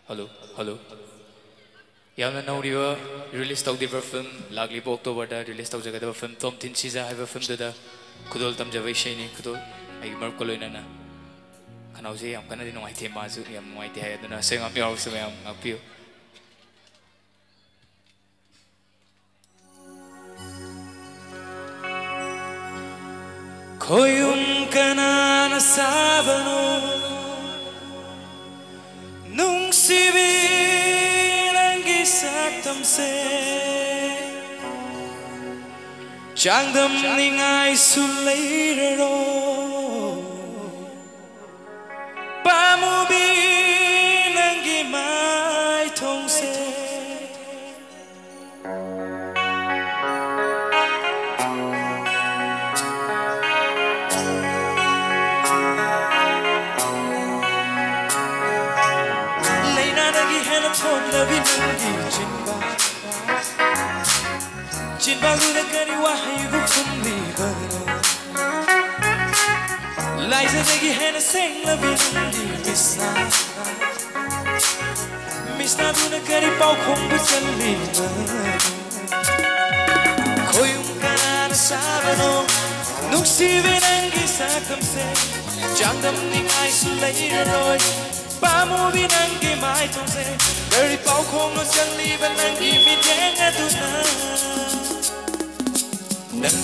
Hello, hello. Yamna nauriba release tawdiba film lagliba October da release tawjagadaba film Tom Thin Siza haiba film da khudol tamjaba ishaini khudol ai mark koloina na khanause yam kana di nongai the ma ju yam nongai te hai aduna sengam yaw se yam apio koyum kana na sabano nung sibi tâm se chẳng đâm nên ai su lấy rồi ba mu bi nang gi mai thong se lấy na nang gi hen thon la bi nang gi Jin balu da kari wahai gufum li bara Lai za negi hena seng la bindi Misna du na kari pau khong bu chan li bara Koyum kana na sabano Nuk si vinangi sa kam se Chang dam ning ai su lai roi Ba mu vinangi mai tong se Kari pau khong no chan li vinangi mi deng aduna Nang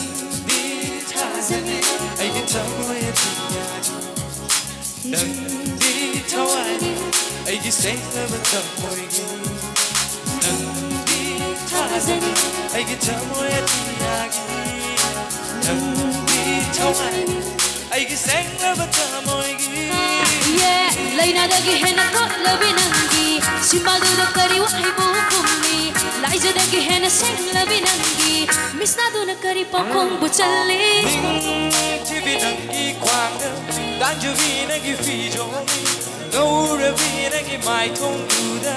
di thazani ai di thamoy atiyani Nang di thawani ai di senglaba thamoy gi Nang di thazani ai di thamoy atiyani Nang di thawani ai di senglaba thamoy gi Yeah, laina dagi hena ko labi nangi Simbadu da kari wahai bu kumni Laisa dagi hena seng labi nangi Misna du na kari pokong bucali Tivi nangi kwanga Danju vi nangi fijo Gaura vi nangi mai tong duda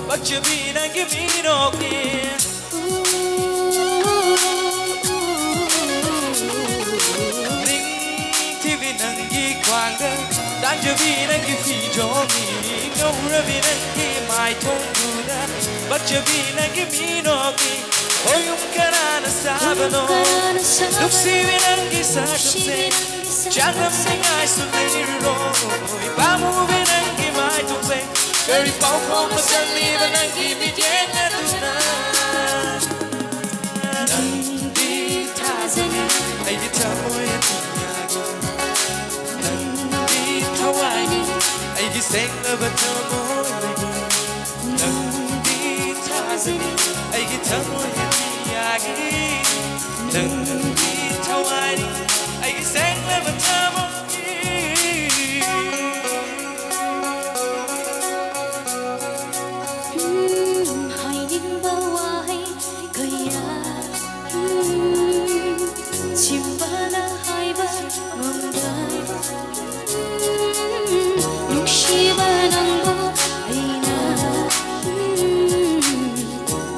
Bakcha vi nangi minoki Tivi nangi kwanga Danju vi nangi fijo Gaura vi nangi mai tong duda Bakcha vi nangi minoki Koyum kana na sabano Nuk si vinangi sa kamse Changam ning ai su lai roi Ba mu vinangi mai tung se Kari pau khong ma chan li vinangi mi jen na tuna Nang di thazani ai di thamoy atiyagi Nang di thawani ai di senglaba thamoy gi Nang di thazani ai di thamoy Nang di thawani ai di senglaba thamoy Hai ning ba wahai kaya Chimbala hai ba ngongai Nukshiba nang bo aina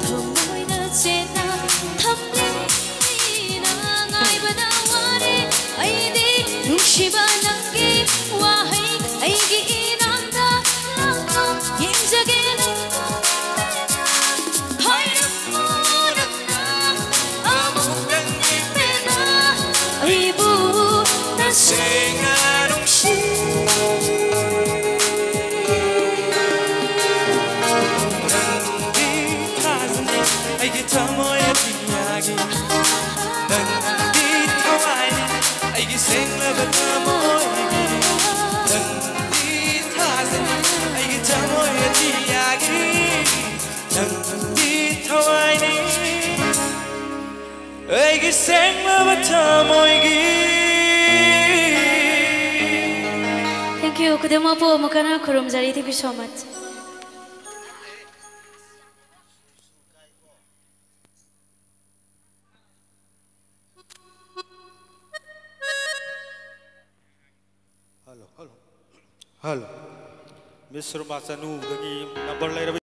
Thamoy na chena thamle Shiba nangi wahai aigi inanda yinjage hai ramona amungi pena aibu na sengarung shi nangi thazani aigi thamoy atiyagi nangi thawani aigi senglaba thamoy gi Nang di thazani aigi thamoy atiyagi Nang di thawani aigi senglaba thamoy gi Thank you kudema po makana kurum jari thank you so much Hello. Mr. Masanu, the number later.